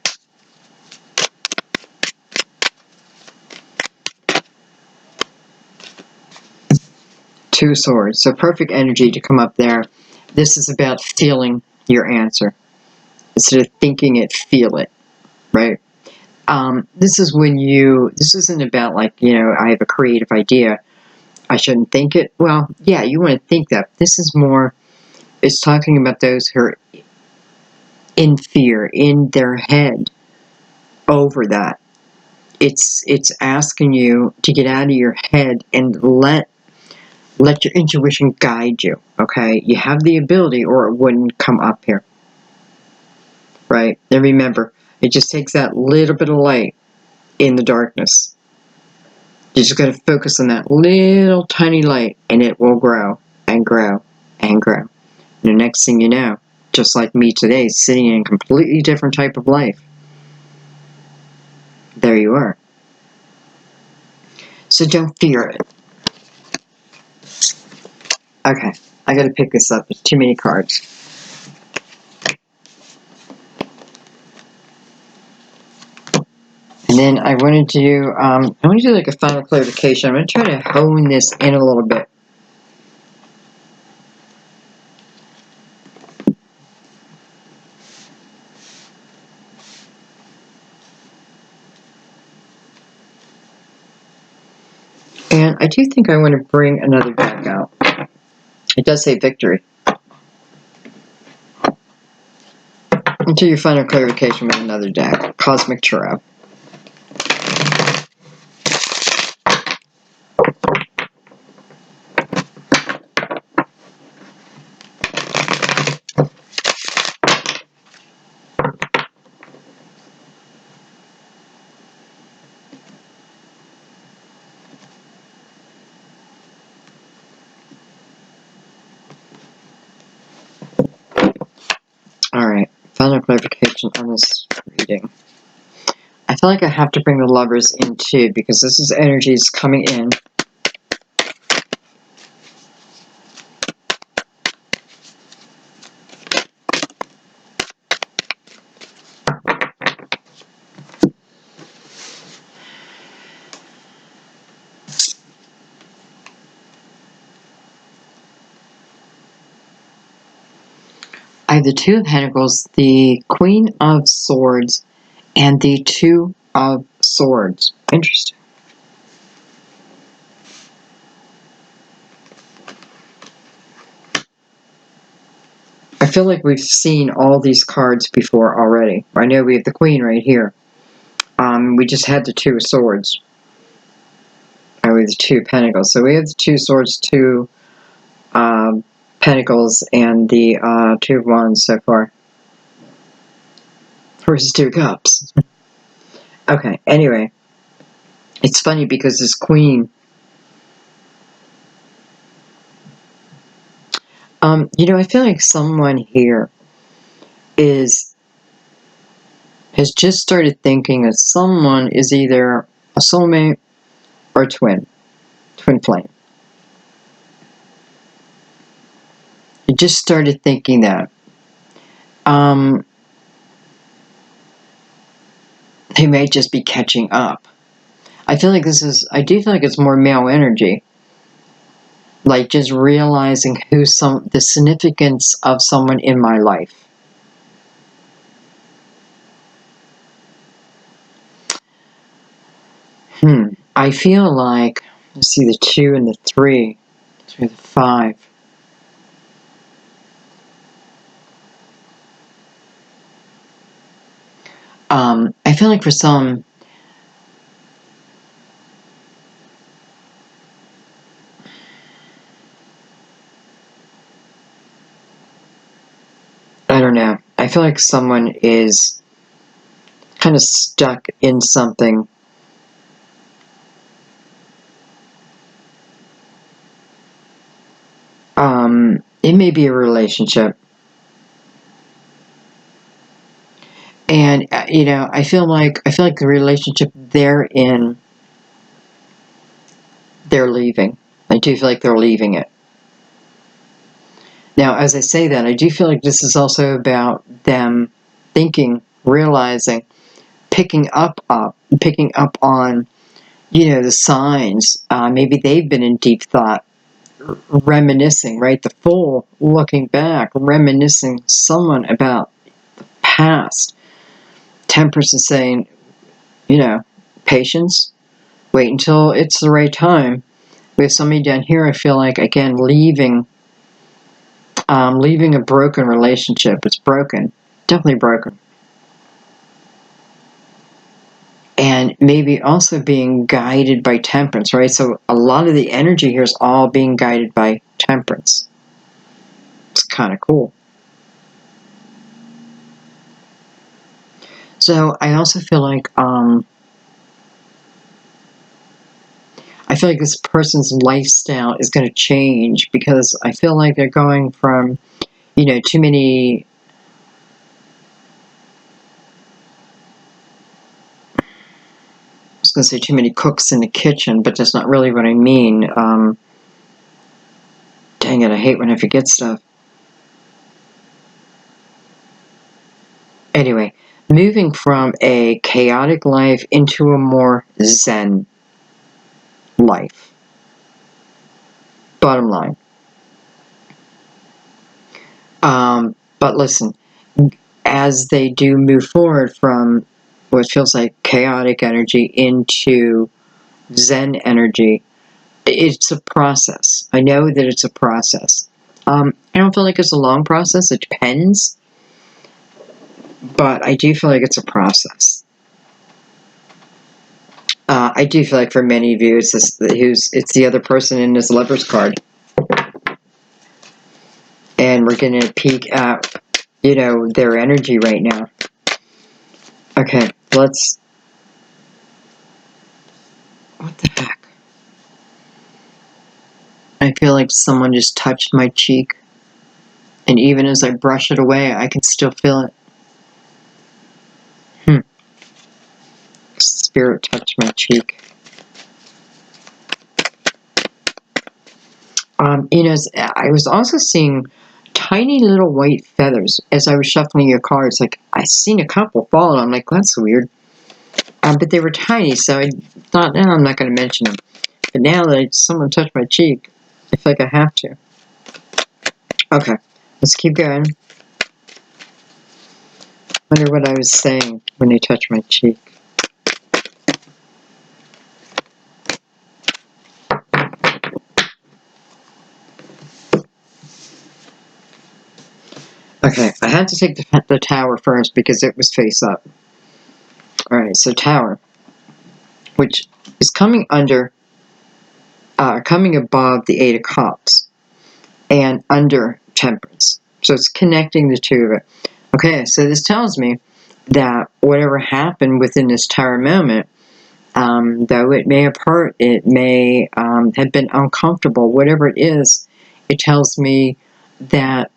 Two Swords. So perfect energy to come up there. This is about feeling your answer. Instead of thinking it, feel it. Right? This isn't about like, I have a creative idea, I shouldn't think it. Well, yeah, you want to think that. This is more, it's talking about those who are in fear, in their head over that. It's asking you to get out of your head and let your intuition guide you, okay? You have the ability or it wouldn't come up here, right? And remember, it just takes that little bit of light in the darkness. You just got to focus on that little tiny light and it will grow and grow and grow. And the next thing you know, just like me today, sitting in a completely different type of life. There you are. So don't fear it. Okay, I got to pick this up. There's too many cards. And then I want to do, like a final clarification. I'm going to try to hone this in a little bit. And I do think I want to bring another deck out. It does say victory. Into your final clarification with another deck, Cosmic Tarot. Alright, final clarification on this reading. I feel like I have to bring the Lovers in too, because this is energies coming in. I have the Two of Pentacles, the Queen of Swords, and the Two of Swords. Interesting. I feel like we've seen all these cards before already. I know we have the Queen right here. We just had the Two of Swords. And we have the Two of Pentacles. So we have the Two of Swords, Two Pentacles, and the Two of Wands so far. Versus Two of Cups. Okay, anyway. It's funny because this Queen... I feel like someone here has just started thinking that someone is either a soulmate or a twin flame. You just started thinking that. They may just be catching up. I do feel like it's more male energy. Like just realizing the significance of someone in my life. I feel like, let's see, the 2 and the 3, through the 5. I feel like for some, I don't know. I feel like someone is kind of stuck in something. It may be a relationship. And, I feel like the relationship they're in, they're leaving. I do feel like they're leaving it. Now, as I say that, I do feel like this is also about them thinking, realizing, picking up on, the signs. Maybe they've been in deep thought, reminiscing, right? The Fool looking back, reminiscing someone about the past. Temperance is saying, patience. Wait until it's the right time. We have somebody down here, I feel like, again, leaving a broken relationship. It's broken. Definitely broken. And maybe also being guided by temperance, right? So a lot of the energy here is all being guided by temperance. It's kind of cool. So I also feel like this person's lifestyle is going to change, because I feel like they're going from, too many, I was going to say too many cooks in the kitchen, but that's not really what I mean. Dang it, I hate when I forget stuff. Anyway, moving from a chaotic life into a more zen life. Bottom line. But listen, as they do move forward from what feels like chaotic energy into zen energy, it's a process. I know that it's a process. I don't feel like it's a long process. It depends. But I do feel like it's a process. I do feel like for many of you, it's the other person in this Lover's card. And we're going to peek at, their energy right now. Okay, what the heck? I feel like someone just touched my cheek. And even as I brush it away, I can still feel it. Spirit touched my cheek. I was also seeing tiny little white feathers as I was shuffling your cards. Like, I seen a couple fall, and I'm like, that's weird. But they were tiny, so I thought, I'm not going to mention them. But now that someone touched my cheek, I feel like I have to. Okay, let's keep going. Wonder what I was saying when they touched my cheek. Okay, I had to take the Tower first because it was face up. Alright, so Tower, which is coming above the Eight of Cups and under Temperance. So it's connecting the two of it. Okay, so this tells me that whatever happened within this Tower moment, though it may have hurt, it may have been uncomfortable, whatever it is, it tells me that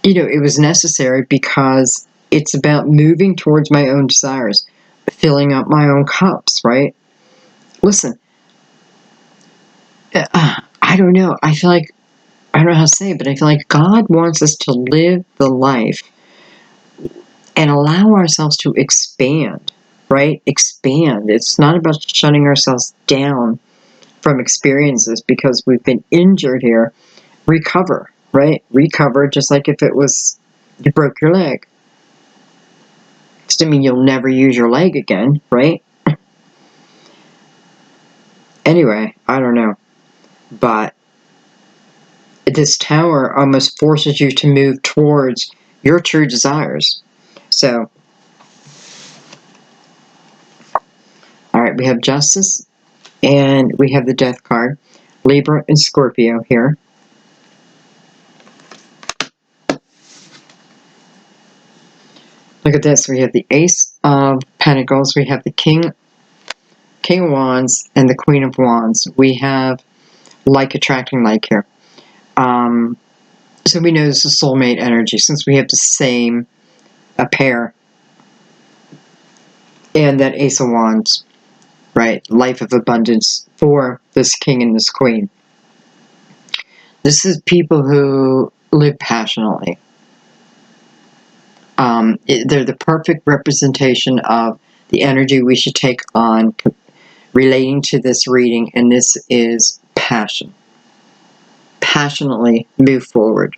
it was necessary, because it's about moving towards my own desires, filling up my own cups, right? Listen, I don't know. I feel like, I don't know how to say it, but I feel like God wants us to live the life and allow ourselves to expand, right? Expand. It's not about shutting ourselves down from experiences because we've been injured here. Recover, right? Recover, just like if it was you broke your leg. Doesn't mean you'll never use your leg again, right? Anyway, I don't know. But this Tower almost forces you to move towards your true desires. So, alright, we have Justice, and we have the Death card. Libra and Scorpio here. Look at this. We have the Ace of Pentacles. We have the King of Wands and the Queen of Wands. We have like attracting like here. So we know this is soulmate energy since we have the same pair. And that Ace of Wands, right? Life of abundance for this King and this Queen. This is people who live passionately. They're the perfect representation of the energy we should take on relating to this reading, and this is passion. Passionately move forward.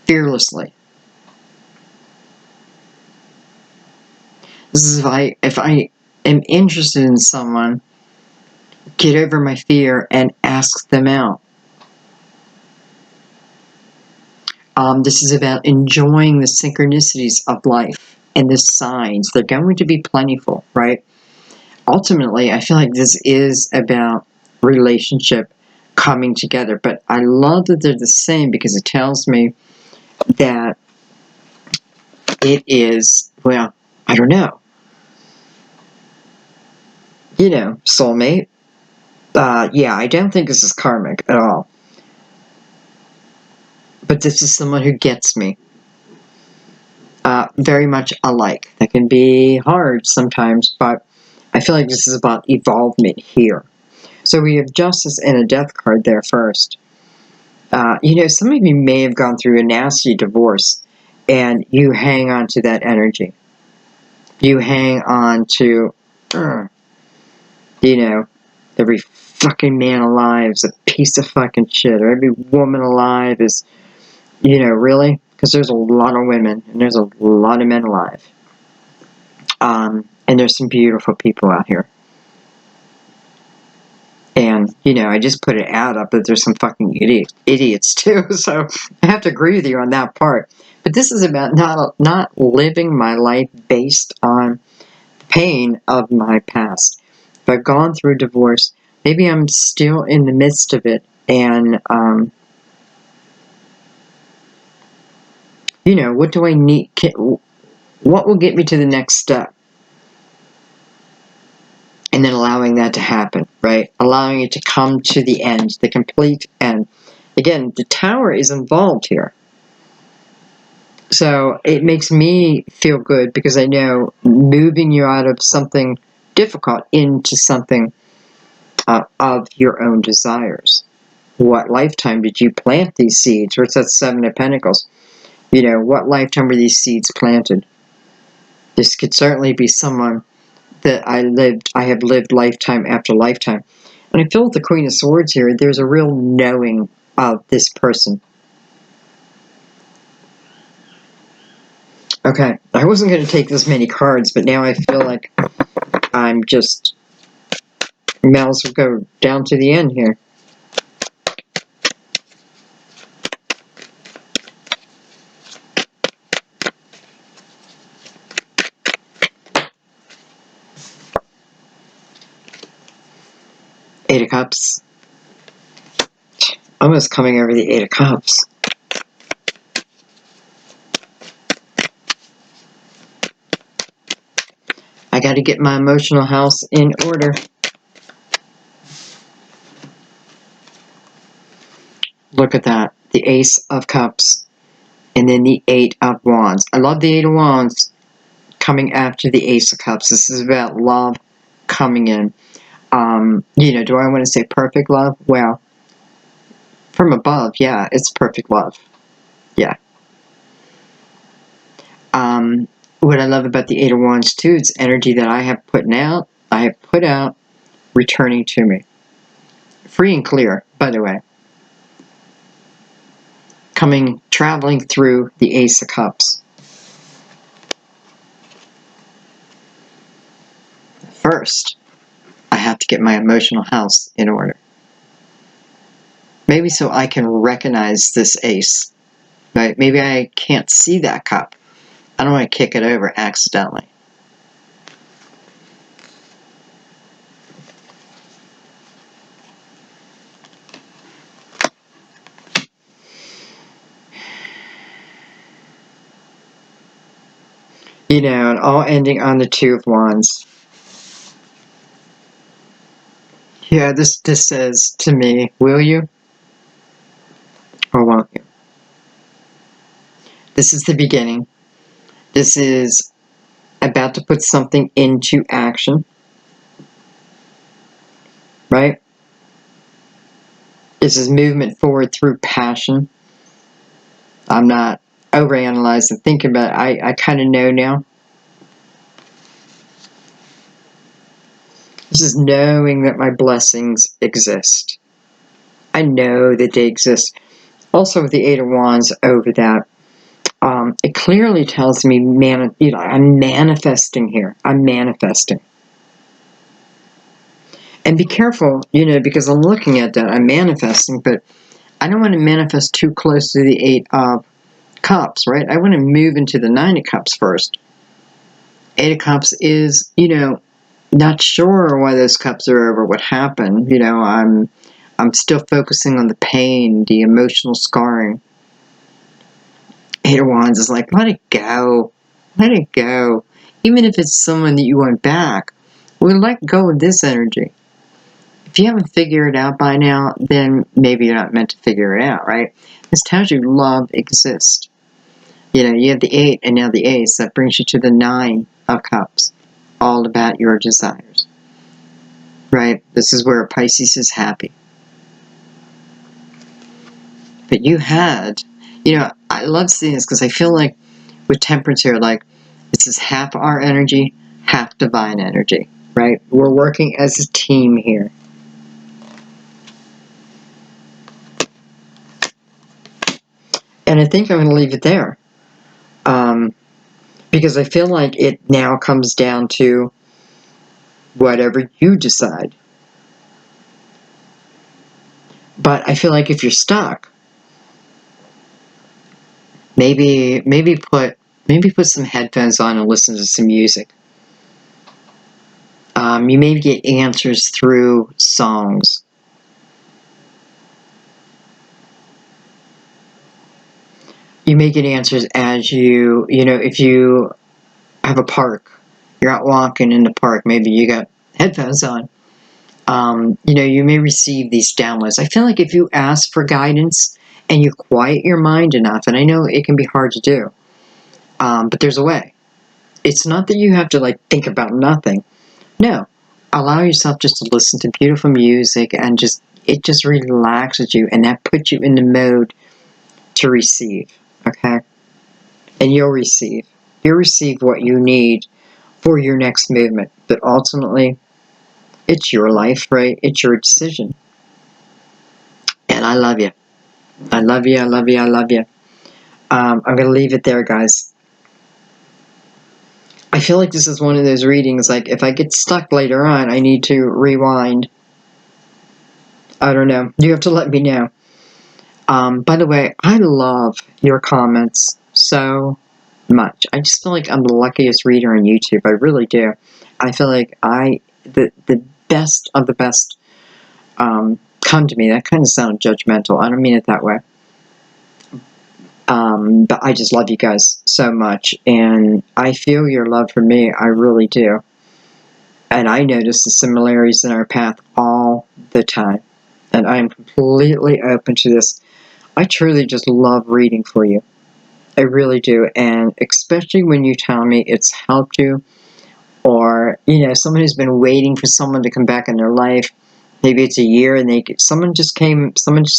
Fearlessly. This is if I am interested in someone, get over my fear and ask them out. This is about enjoying the synchronicities of life and the signs. They're going to be plentiful, right? Ultimately, I feel like this is about relationship coming together. But I love that they're the same because it tells me that it is, well, I don't know. You know, soulmate. Yeah, I don't think this is karmic at all. But this is someone who gets me. Very much alike. That can be hard sometimes, but I feel like this is about evolvement here. So we have justice and a death card there first. You know, some of you may have gone through a nasty divorce and you hang on to that energy. You hang on to, you know, every fucking man alive is a piece of fucking shit, or every woman alive is, you know, really? Because there's a lot of women and there's a lot of men alive. And there's some beautiful people out here. And, you know, I just put it out up that there's some fucking idiots too. So I have to agree with you on that part. But this is about not living my life based on the pain of my past. If I've gone through a divorce, maybe I'm still in the midst of it. And, you know, what do I need? What will get me to the next step? And then allowing that to happen, right? Allowing it to come to the end, the complete end. Again, the Tower is involved here. So it makes me feel good because I know moving you out of something difficult into something of your own desires. What lifetime did you plant these seeds? What's that Seven of Pentacles? You know, what lifetime were these seeds planted? This could certainly be someone that I have lived lifetime after lifetime. And I feel with the Queen of Swords here, there's a real knowing of this person. Okay, I wasn't going to take this many cards, but now I feel like I'm just, might as well go down to the end here. Eight of Cups. Almost coming over the Eight of Cups. I got to get my emotional house in order. Look at that. The Ace of Cups. And then the Eight of Wands. I love the Eight of Wands coming after the Ace of Cups. This is about love coming in. You know, do I want to say perfect love? Well, from above, yeah, it's perfect love. Yeah. What I love about the Eight of Wands too, it's energy that I have put out, returning to me. Free and clear, by the way. Traveling through the Ace of Cups. First, I have to get my emotional house in order. Maybe so I can recognize this ace. Right? Maybe I can't see that cup. I don't want to kick it over accidentally. You know, and all ending on the Two of Wands. Yeah, this says to me, will you? Or won't you? This is the beginning. This is about to put something into action. Right? This is movement forward through passion. I'm not overanalyzing, thinking about it. I kind of know now. This is knowing that my blessings exist. I know that they exist. Also with the Eight of Wands over that, It clearly tells me, I'm manifesting here. I'm manifesting. And be careful, because I'm looking at that. I'm manifesting, but I don't want to manifest too close to the 8 of Cups, right? I want to move into the 9 of Cups first. 8 of Cups is, not sure why those cups are over, what happened. I'm still focusing on the pain, the emotional scarring. 8 of Wands is like, let it go. Let it go. Even if it's someone that you want back, we'll let go of this energy. If you haven't figured it out by now, then maybe you're not meant to figure it out, right? This tells you love exists. You have the 8 and now the Ace. That brings you to the 9 of Cups. All about your desires, right? This is where Pisces is happy. But you had, I love seeing this because I feel like with Temperance here, like this is half our energy, half divine energy, right? We're working as a team here. And I think I'm going to leave it there. Because I feel like it now comes down to whatever you decide. But I feel like if you're stuck, maybe put some headphones on and listen to some music. You may get answers through songs. You may get answers as if you have a park, you're out walking in the park, maybe you got headphones on. You may receive these downloads. I feel like if you ask for guidance and you quiet your mind enough, and I know it can be hard to do, but there's a way. It's not that you have to think about nothing. No, allow yourself just to listen to beautiful music and it just relaxes you, and that puts you in the mode to receive. Okay, and you'll receive what you need for your next movement. But ultimately, it's your life, right? It's your decision. And I love you. I love you. I love you. I love you. I'm going to leave it there, guys. I feel like this is one of those readings, like if I get stuck later on, I need to rewind. I don't know. You have to let me know. By the way, I love your comments so much. I just feel like I'm the luckiest reader on YouTube. I really do. I feel like the best of the best come to me. That kind of sounds judgmental. I don't mean it that way. But I just love you guys so much, and I feel your love for me. I really do. And I notice the similarities in our path all the time. And I am completely open to this. I truly just love reading for you. I really do. And especially when you tell me it's helped you, or, someone who's been waiting for someone to come back in their life. Maybe it's a year and someone just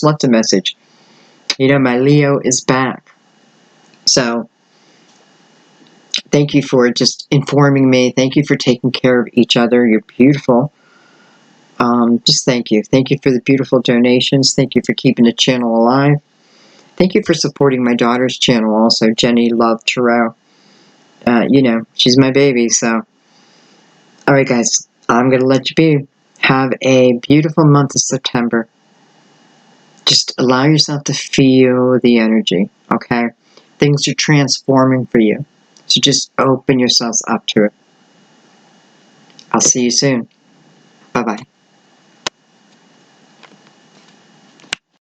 left a message. My Leo is back. So, thank you for just informing me. Thank you for taking care of each other. You're beautiful. Just thank you. Thank you for the beautiful donations. Thank you for keeping the channel alive. Thank you for supporting my daughter's channel also, Jenny Love Tarot. She's my baby, so. Alright, guys. I'm going to let you be. Have a beautiful month of September. Just allow yourself to feel the energy, okay? Things are transforming for you. So just open yourselves up to it. I'll see you soon.